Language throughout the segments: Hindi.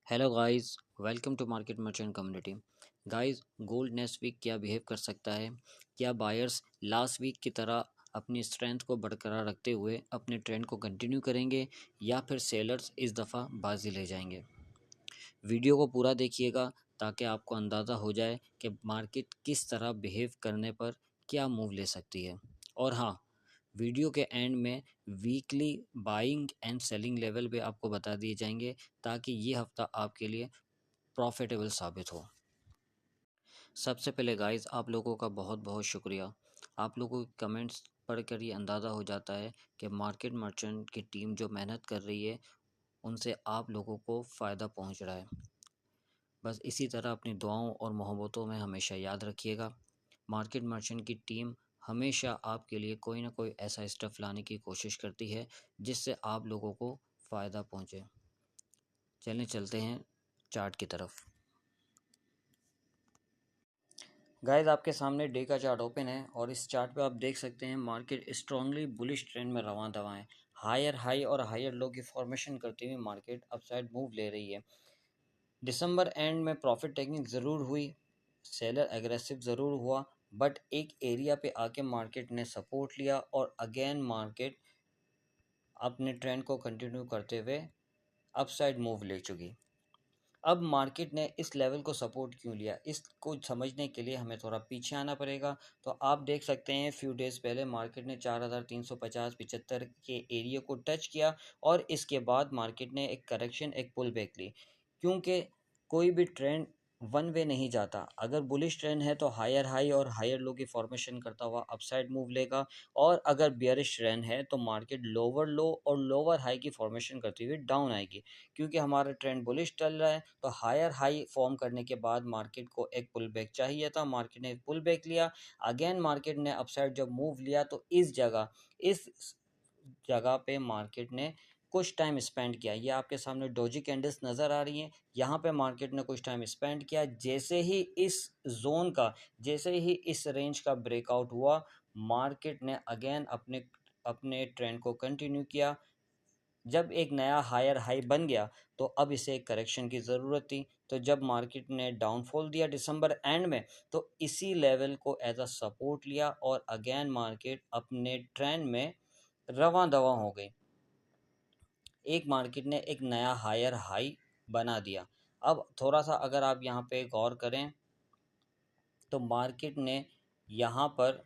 Hello guys, welcome to Market Merchant Community. Guys, gold next week क्या बिहेव कर सकता है? क्या बायर्स लास्ट वीक की तरह अपनी स्ट्रेंथ को बरकरार रखते हुए अपने ट्रेंड को कंटिन्यू करेंगे या फिर सेलर्स इस दफ़ा बाजी ले जाएंगे? वीडियो को पूरा देखिएगा ताकि आपको अंदाज़ा हो जाए कि मार्केट किस तरह बिहेव करने पर क्या मूव ले सकती है। और हाँ, वीडियो के एंड में weekly buying and selling level भी आपको बता दिए जाएंगे ताकि ये हफ्ता आपके लिए प्रॉफिटेबल साबित हो। सबसे पहले गाइस, आप लोगों का बहुत बहुत शुक्रिया। आप लोगों के कमेंट्स पढ़कर ये अंदाज़ा हो जाता है कि मार्केट मर्चेंट की टीम जो मेहनत कर रही है उनसे आप लोगों को फ़ायदा पहुंच रहा है। बस इसी तरह अपनी दुआओं और मोहब्बतों में हमेशा याद रखिएगा। मार्केट मर्चेंट की टीम हमेशा आपके लिए कोई ना कोई ऐसा स्टफ़ लाने की कोशिश करती है जिससे आप लोगों को फ़ायदा पहुंचे। चलते हैं चार्ट की तरफ। गाइस, आपके सामने डे का चार्ट ओपन है और इस चार्ट पे आप देख सकते हैं मार्केट स्ट्रांगली बुलिश ट्रेंड में रवां दवा है। हायर हाई और हायर लो की फॉर्मेशन करते हुए मार्केट अपसाइड मूव ले रही है। दिसंबर एंड में प्रॉफिट टेकिंग ज़रूर हुई, सेलर एग्रेसिव ज़रूर हुआ, बट एक एरिया पे आके मार्केट ने सपोर्ट लिया और अगेन मार्केट अपने ट्रेंड को कंटिन्यू करते हुए अपसाइड मूव ले चुकी। अब मार्केट ने इस लेवल को सपोर्ट क्यों लिया, इसको समझने के लिए हमें थोड़ा पीछे आना पड़ेगा। तो आप देख सकते हैं फ्यू डेज़ पहले मार्केट ने 4350-75 के एरिया को टच किया और इसके बाद मार्केट ने एक करेक्शन, एक पुल बैक ली, क्योंकि कोई भी ट्रेंड वन वे नहीं जाता। अगर बुलिश ट्रेंड है तो हायर हाई और हायर लो की फॉर्मेशन करता हुआ अपसाइड मूव लेगा, और अगर बियरिश ट्रेंड है तो मार्केट लोअर लो और लोअर हाई की फॉर्मेशन करती हुई डाउन आएगी। क्योंकि हमारा ट्रेंड बुलिश चल रहा है तो हायर हाई फॉर्म करने के बाद मार्केट को एक पुल बैक चाहिए था, मार्केट ने पुल बैक लिया। अगेन मार्केट ने अपसाइड जब मूव लिया तो इस जगह पे मार्केट ने कुछ टाइम स्पेंड किया। ये आपके सामने डोजी कैंडल्स नज़र आ रही हैं, यहाँ पे मार्केट ने कुछ टाइम स्पेंड किया। जैसे ही इस रेंज का ब्रेकआउट हुआ, मार्केट ने अगेन अपने अपने ट्रेंड को कंटिन्यू किया। जब एक नया हायर हाई बन गया तो अब इसे एक करेक्शन की ज़रूरत थी। तो जब मार्केट ने डाउनफॉल दिया दिसंबर एंड में, तो इसी लेवल को एज अ सपोर्ट लिया और अगेन मार्केट अपने ट्रेंड में रवां दवा हो गई। एक मार्केट ने एक नया हायर हाई बना दिया। अब थोड़ा सा अगर आप यहाँ पे गौर करें तो मार्केट ने यहाँ पर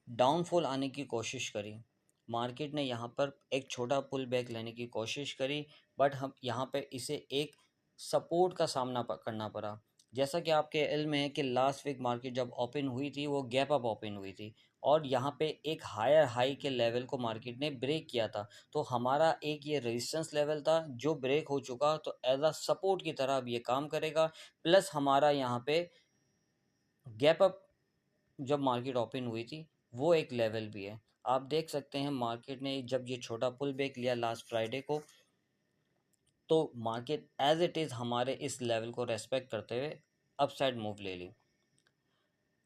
डाउनफॉल आने की कोशिश करी। मार्केट ने यहाँ पर एक छोटा पुल बैक लेने की कोशिश करी, बट हम यहाँ पे इसे एक सपोर्ट का सामना करना पड़ा। जैसा कि आपके इल्म में है कि लास्ट वीक मार्केट जब ओपन हुई थी वो गैप अप ओपन हुई थी और यहाँ पे एक हायर हाई के लेवल को मार्केट ने ब्रेक किया था। तो हमारा एक ये रेजिस्टेंस लेवल था जो ब्रेक हो चुका, तो एज अ सपोर्ट की तरह अब ये काम करेगा। प्लस हमारा यहाँ पे गैप अप जब मार्केट ओपन हुई थी वो एक लेवल भी है। आप देख सकते हैं मार्केट ने जब ये छोटा पुल बैक लिया लास्ट फ्राइडे को, तो मार्केट एज इट इज़ हमारे इस लेवल को रेस्पेक्ट करते हुए अपसाइड मूव ले ली।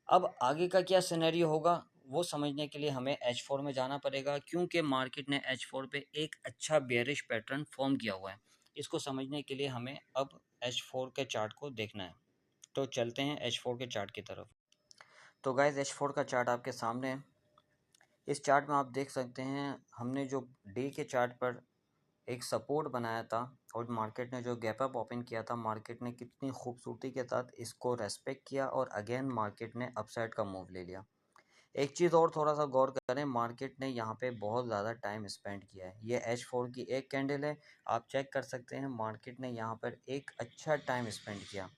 अब आगे का क्या सिनेरियो होगा वो समझने के लिए हमें H4 में जाना पड़ेगा, क्योंकि मार्केट ने H4 पे एक अच्छा बेयरिश पैटर्न फॉर्म किया हुआ है। इसको समझने के लिए हमें अब H4 के चार्ट को देखना है। तो चलते हैं H4 के चार्ट की तरफ। तो गाइज, H4 का चार्ट आपके सामने है। इस चार्ट में आप देख सकते हैं हमने जो डे के चार्ट पर एक सपोर्ट बनाया था और मार्केट ने जो गैप अप ओपन किया था, मार्केट ने कितनी खूबसूरती के साथ इसको रेस्पेक्ट किया और अगेन मार्केट ने अपसाइड का मूव ले लिया। एक चीज़ और थोड़ा सा गौर करें, मार्केट ने यहाँ पे बहुत ज़्यादा टाइम स्पेंड किया है। ये H4 की एक कैंडल है, आप चेक कर सकते हैं मार्केट ने यहाँ पर एक अच्छा टाइम स्पेंड किया।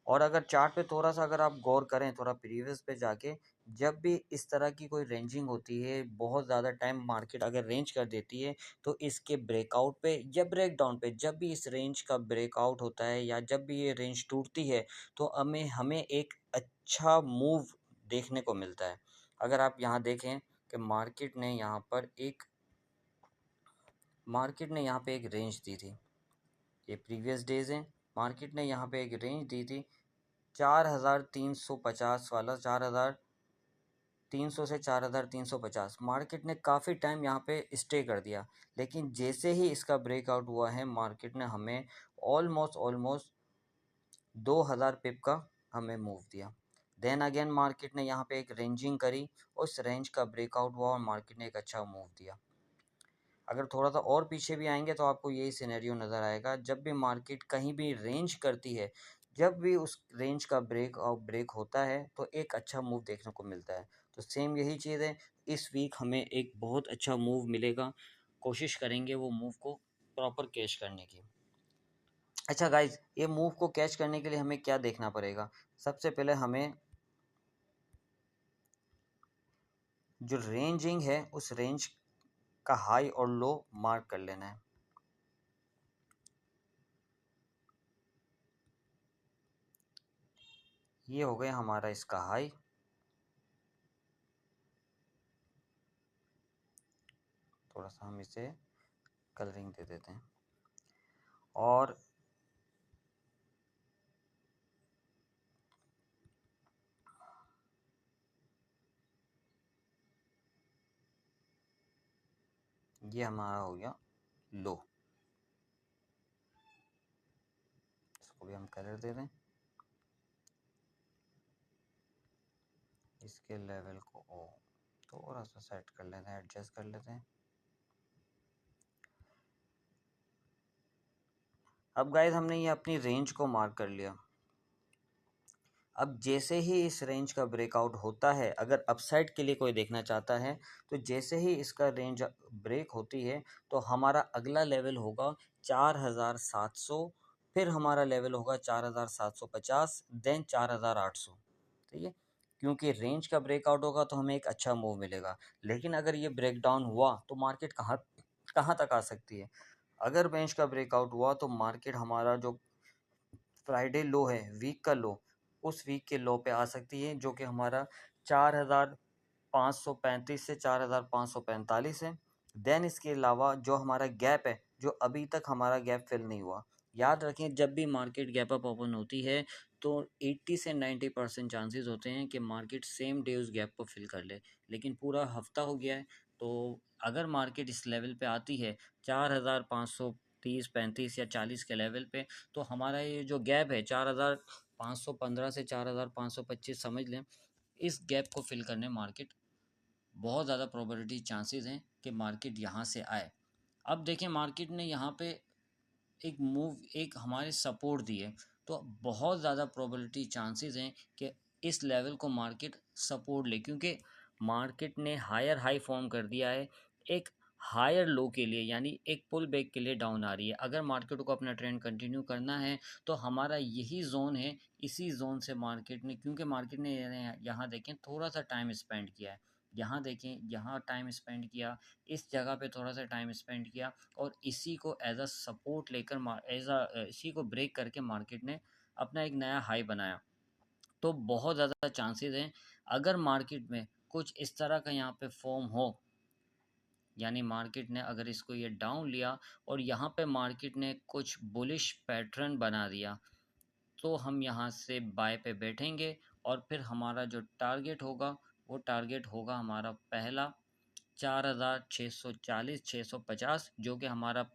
और अगर चार्ट पे थोड़ा सा अगर आप गौर करें, थोड़ा प्रीवियस पे जाके, जब भी इस तरह की कोई रेंजिंग होती है, बहुत ज़्यादा टाइम मार्केट अगर रेंज कर देती है, तो इसके ब्रेकआउट पे या ब्रेकडाउन पे, जब भी इस रेंज का ब्रेकआउट होता है या जब भी ये रेंज टूटती है, तो हमें हमें एक अच्छा मूव देखने को मिलता है। अगर आप यहाँ देखें कि मार्केट ने यहाँ पे एक रेंज दी थी, ये प्रीवियस डेज हैं, मार्केट ने यहाँ पे एक रेंज दी थी 4350 वाला, 4300 से 4350 मार्केट ने काफ़ी टाइम यहाँ पे स्टे कर दिया, लेकिन जैसे ही इसका ब्रेकआउट हुआ है मार्केट ने हमें ऑलमोस्ट ऑलमोस्ट 2000 पिप का हमें मूव दिया। देन अगेन मार्केट ने यहाँ पे एक रेंजिंग करी, उस रेंज का ब्रेकआउट हुआ और मार्केट ने एक अच्छा मूव दिया। अगर थोड़ा सा और पीछे भी आएंगे तो आपको यही सिनेरियो नज़र आएगा। जब भी मार्केट कहीं भी रेंज करती है, जब भी उस रेंज का ब्रेक होता है तो एक अच्छा मूव देखने को मिलता है। तो सेम यही चीज़ है, इस वीक हमें एक बहुत अच्छा मूव मिलेगा, कोशिश करेंगे वो मूव को प्रॉपर कैच करने की। अच्छा गाइज, ये मूव को कैच करने के लिए हमें क्या देखना पड़ेगा? सबसे पहले हमें जो रेंजिंग है उस रेंज का हाई और लो मार्क कर लेना है। ये हो गया हमारा इसका हाई, थोड़ा सा हम इसे कलरिंग दे देते हैं। और ये हमारा हो गया लो, इसको भी हम कलर दे दें, इसके लेवल को थोड़ा सा सेट कर लेते हैं, एडजस्ट कर लेते हैं। अब गाइस हमने ये अपनी रेंज को मार्क कर लिया। अब जैसे ही इस रेंज का ब्रेकआउट होता है, अगर अपसाइड के लिए कोई देखना चाहता है तो जैसे ही इसका रेंज ब्रेक होती है तो हमारा अगला लेवल होगा 4700, फिर हमारा लेवल होगा 4750, देन 4800। ठीक है, क्योंकि रेंज का ब्रेकआउट होगा तो हमें एक अच्छा मूव मिलेगा। लेकिन अगर ये ब्रेक डाउन हुआ तो मार्केट कहाँ कहाँ तक आ सकती है? अगर रेंज का ब्रेकआउट हुआ तो मार्केट हमारा जो फ्राइडे लो है, वीक का लो, उस वीक के लो पे आ सकती है, जो कि हमारा 4535 से 4545 है। देन इसके अलावा जो हमारा गैप है, जो अभी तक हमारा गैप फिल नहीं हुआ। याद रखें, जब भी मार्केट गैप अप ओपन होती है तो 80 से 90% चांसेस होते हैं कि मार्केट सेम डे उस गैप को फिल कर ले। लेकिन पूरा हफ्ता हो गया है, तो अगर मार्केट इस लेवल पे आती है 4530 35 या 40 के लेवल पे, तो हमारा ये जो गैप है 4515 से 4525 समझ लें, इस गैप को फिल करने मार्केट बहुत ज़्यादा प्रोबेबिलिटी चांसेस हैं कि मार्केट यहाँ से आए। अब देखें, मार्केट ने यहाँ पे एक मूव, एक हमारे सपोर्ट दिए, तो बहुत ज़्यादा प्रोबेबिलिटी चांसेस हैं कि इस लेवल को मार्केट सपोर्ट ले, क्योंकि मार्केट ने हायर हाई फॉर्म कर दिया है एक हायर लो के लिए, यानी एक पुल बैक के लिए डाउन आ रही है। अगर मार्केट को अपना ट्रेंड कंटिन्यू करना है तो हमारा यही जोन है, इसी जोन से मार्केट ने, क्योंकि मार्केट ने यहाँ देखें थोड़ा सा टाइम स्पेंड किया है, यहाँ देखें यहाँ टाइम स्पेंड किया, इस जगह पे थोड़ा सा टाइम स्पेंड किया, और इसी को एज अ सपोर्ट लेकर इसी को ब्रेक करके मार्केट ने अपना एक नया हाई बनाया। तो बहुत ज़्यादा चांसेस हैं, अगर मार्केट में कुछ इस तरह का यहाँ पे फॉर्म हो, यानी मार्केट ने अगर इसको ये डाउन लिया और यहाँ पे मार्केट ने कुछ बुलिश पैटर्न बना दिया, तो हम यहाँ से बाय पे बैठेंगे। और फिर हमारा जो टारगेट होगा वो टारगेट होगा हमारा पहला 4640 650, जो कि हमारा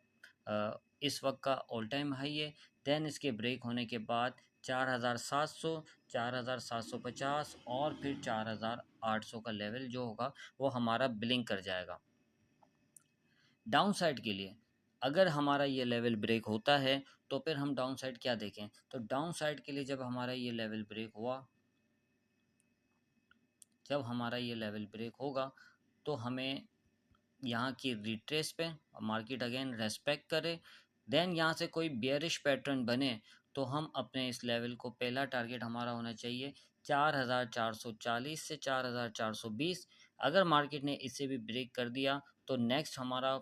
इस वक्त का ऑल टाइम हाई है। देन इसके ब्रेक होने के बाद 4700, 4750 और फिर 4800 का लेवल जो होगा वो हमारा ब्लिंक कर जाएगा। डाउन साइड के लिए अगर हमारा ये लेवल ब्रेक होता है तो फिर हम डाउन साइड क्या देखें? तो डाउन साइड के लिए जब हमारा ये लेवल ब्रेक हुआ, जब हमारा ये लेवल ब्रेक होगा तो हमें यहाँ की रिट्रेस पे मार्केट अगेन रेस्पेक्ट करे, देन यहाँ से कोई बियरिश पैटर्न बने तो हम अपने इस लेवल को, पहला टारगेट हमारा होना चाहिए 4440 से 4420। अगर मार्केट ने इसे भी ब्रेक कर दिया तो नेक्स्ट हमारा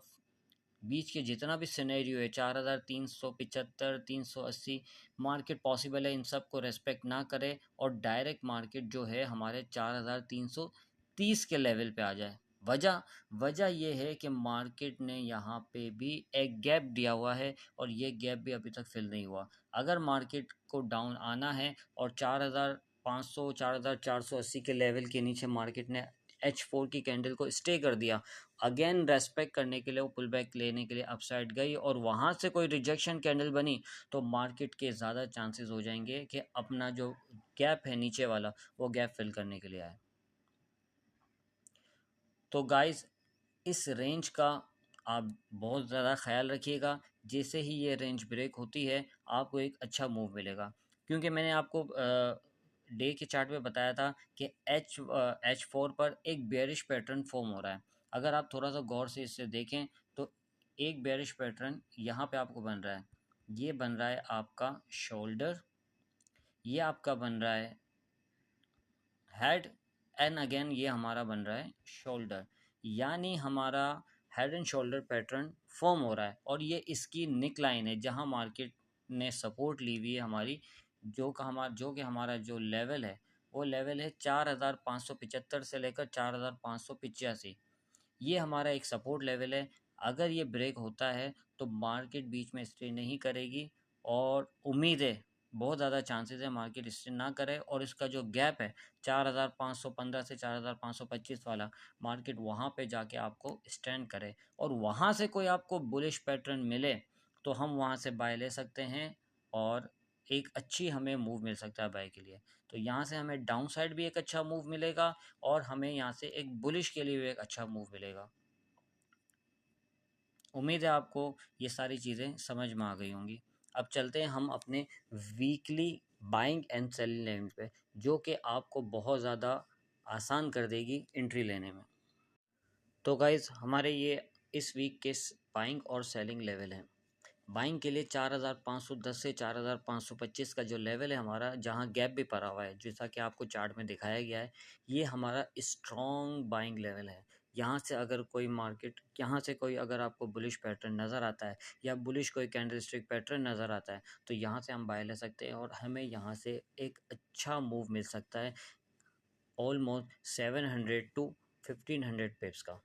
बीच के जितना भी सिनेरियो है 4375 380, मार्केट पॉसिबल है इन सब को रेस्पेक्ट ना करे और डायरेक्ट मार्केट जो है हमारे 4330 के लेवल पे आ जाए। वजह वजह ये है कि मार्केट ने यहाँ पे भी एक गैप दिया हुआ है और ये गैप भी अभी तक फिल नहीं हुआ। अगर मार्केट को डाउन आना है और 4500 4480 के लेवल के नीचे मार्केट ने H4 की कैंडल को स्टे कर दिया, अगेन रेस्पेक्ट करने के लिए वो पुल बैक लेने के लिए अपसाइड गई और वहाँ से कोई रिजेक्शन कैंडल बनी, तो मार्केट के ज़्यादा चांसेस हो जाएंगे कि अपना जो गैप है नीचे वाला वो गैप फिल करने के लिए आए। तो गाइस इस रेंज का आप बहुत ज़्यादा ख्याल रखिएगा, जैसे ही ये रेंज ब्रेक होती है आपको एक अच्छा मूव मिलेगा, क्योंकि मैंने आपको डे के चार्ट में बताया था कि H4 पर एक बेयरिश पैटर्न फॉर्म हो रहा है। अगर आप थोड़ा सा गौर से इसे देखें तो एक बेयरिश पैटर्न यहाँ पे आपको बन रहा है, ये बन रहा है आपका शोल्डर, ये आपका बन रहा है हेड, एंड अगेन ये हमारा बन रहा है शोल्डर, यानी हमारा head and shoulder pattern form हो रहा है और ये इसकी निक लाइन है जहां मार्केट ने सपोर्ट ली हुई है हमारी, जो कि हमारा जो लेवल है वो लेवल है 4575 से लेकर 4585। ये हमारा एक सपोर्ट लेवल है। अगर ये ब्रेक होता है तो मार्केट बीच में स्टे नहीं करेगी और उम्मीद है बहुत ज़्यादा चांसेस है मार्केट स्टे ना करे और इसका जो गैप है 4515 से 4525 वाला, मार्केट वहाँ पे जाके आपको स्टैंड करे और वहाँ से कोई आपको बुलिश पैटर्न मिले तो हम वहाँ से बाय ले सकते हैं और एक अच्छी हमें मूव मिल सकता है बाय के लिए। तो यहाँ से हमें डाउन साइड भी एक अच्छा मूव मिलेगा और हमें यहाँ से एक बुलिश के लिए भी एक अच्छा मूव मिलेगा। उम्मीद है आपको ये सारी चीज़ें समझ में आ गई होंगी। अब चलते हैं हम अपने weekly buying and selling level पे, जो कि आपको बहुत ज़्यादा आसान कर देगी एंट्री लेने में। तो गाइज़ हमारे ये इस वीक के बाइंग और सेलिंग लेवल हैं। बाइंग के लिए 4510 से 4525 का जो लेवल है हमारा, जहां गैप भी पड़ा हुआ है जैसा कि आपको चार्ट में दिखाया गया है, ये हमारा स्ट्रॉन्ग बाइंग लेवल है। यहाँ से कोई अगर आपको बुलिश पैटर्न नज़र आता है या बुलिश कोई कैंडलस्टिक पैटर्न नज़र आता है तो यहाँ से हम बाय ले सकते हैं और हमें यहाँ से एक अच्छा मूव मिल सकता है ऑलमोस्ट 700 टू 1500 पिप्स का।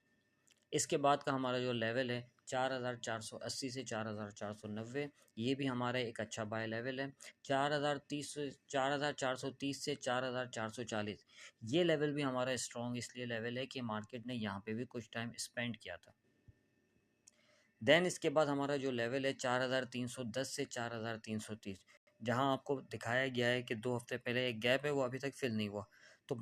इसके बाद का हमारा जो लेवल है 4480 से 4490, ये भी हमारा एक अच्छा बाय लेवल है। 4430 से 4440, ये लेवल भी हमारा स्ट्रॉन्ग इसलिए लेवल है कि मार्केट ने यहाँ पे भी कुछ टाइम स्पेंड किया था। देन इसके बाद हमारा जो लेवल है 4310 से 4330, जहाँ आपको दिखाया गया है कि 2 हफ्ते पहले एक गैप है वो अभी तक फिल नहीं हुआ। तो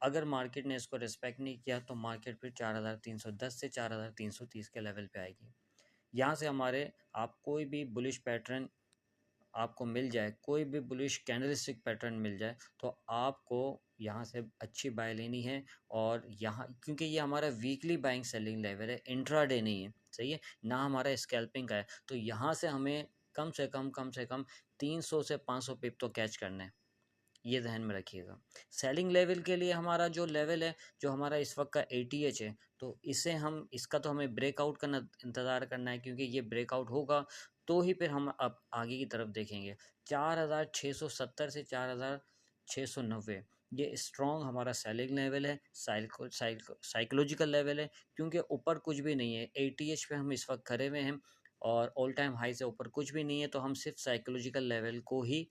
अगर मार्केट ने इसको रिस्पेक्ट नहीं किया तो मार्केट फिर 4310 से 4330 के लेवल पे आएगी। यहाँ से हमारे आप कोई भी बुलिश पैटर्न आपको मिल जाए, कोई भी बुलिश कैंडलस्टिक पैटर्न मिल जाए तो आपको यहाँ से अच्छी बाय लेनी है। और यहाँ क्योंकि ये हमारा वीकली बाइंग सेलिंग लेवल है, इंट्राडे नहीं है, सही है ना, हमारा स्कैल्पिंग का है, तो यहाँ से हमें कम से कम 300 से 500 पिप तो कैच करना है, ये ध्यान में रखिएगा। सेलिंग लेवल के लिए हमारा जो लेवल है, जो हमारा इस वक्त का ATH है, तो इसका तो हमें ब्रेकआउट करना इंतज़ार करना है, क्योंकि ये ब्रेकआउट होगा तो ही फिर हम अब आगे की तरफ देखेंगे। 4670 से 4690, ये स्ट्रॉन्ग हमारा सेलिंग लेवल है, साइकोलॉजिकल लेवल है, क्योंकि ऊपर कुछ भी नहीं है। ATH पे हम इस वक्त खड़े हुए हैं और ऑल टाइम हाई से ऊपर कुछ भी नहीं है, तो हम सिर्फ साइकोलॉजिकल लेवल को ही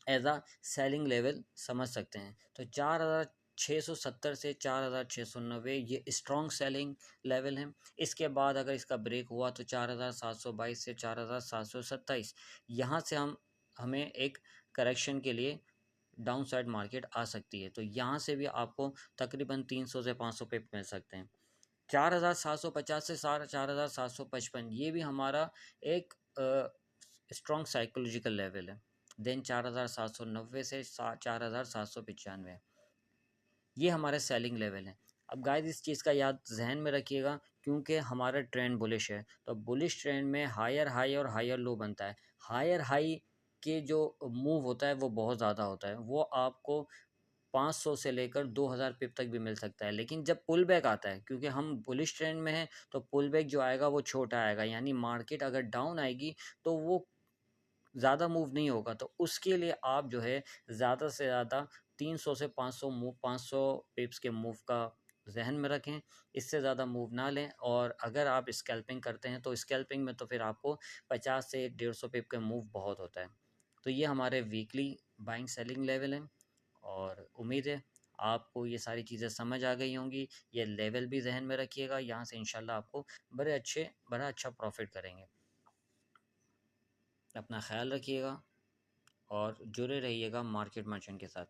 एज अ सेलिंग लेवल समझ सकते हैं। तो 4670 से 4690 ये स्ट्रॉन्ग सेलिंग लेवल है। इसके बाद अगर इसका ब्रेक हुआ तो 4722 से 4727, यहाँ से हमें एक करेक्शन के लिए डाउन साइड मार्केट आ सकती है, तो यहाँ से भी आपको तकरीबन 300 से 500 पे मिल सकते हैं। 4750 से 4755, ये भी हमारा एक स्ट्रॉन्ग साइकोलॉजिकल लेवल है। देन 4790 से 4795, ये हमारे सेलिंग लेवल हैं। अब गाइस इस चीज़ का याद जहन में रखिएगा, क्योंकि हमारा ट्रेंड बुलिश है, तो बुलिश ट्रेंड में हायर हाई और हायर लो बनता है। हायर हाई के जो मूव होता है वो बहुत ज़्यादा होता है, वो आपको 500 से लेकर 2000 पिप तक भी मिल सकता है। लेकिन जब पुल बैक आता है, क्योंकि हम बुलिश ट्रेंड में हैं, तो पुल बैक जो आएगा वो छोटा आएगा, यानी मार्केट अगर डाउन आएगी तो वो ज़्यादा मूव नहीं होगा। तो उसके लिए आप जो है ज़्यादा से ज़्यादा 300 से 500 पिप्स के मूव का जहन में रखें, इससे ज़्यादा मूव ना लें। और अगर आप स्कैल्पिंग करते हैं तो स्कैल्पिंग में तो फिर आपको 50 से 150 पिप का मूव बहुत होता है। तो ये हमारे वीकली बाइंग सेलिंग लेवल हैं और उम्मीद है आपको ये सारी चीज़ें समझ आ गई होंगी। ये लेवल भी जहन में रखिएगा, यहाँ से इंशाल्लाह आपको बड़ा अच्छा प्रॉफिट करेंगे। अपना ख्याल रखिएगा और जुड़े रहिएगा मार्केट मर्चेंट के साथ।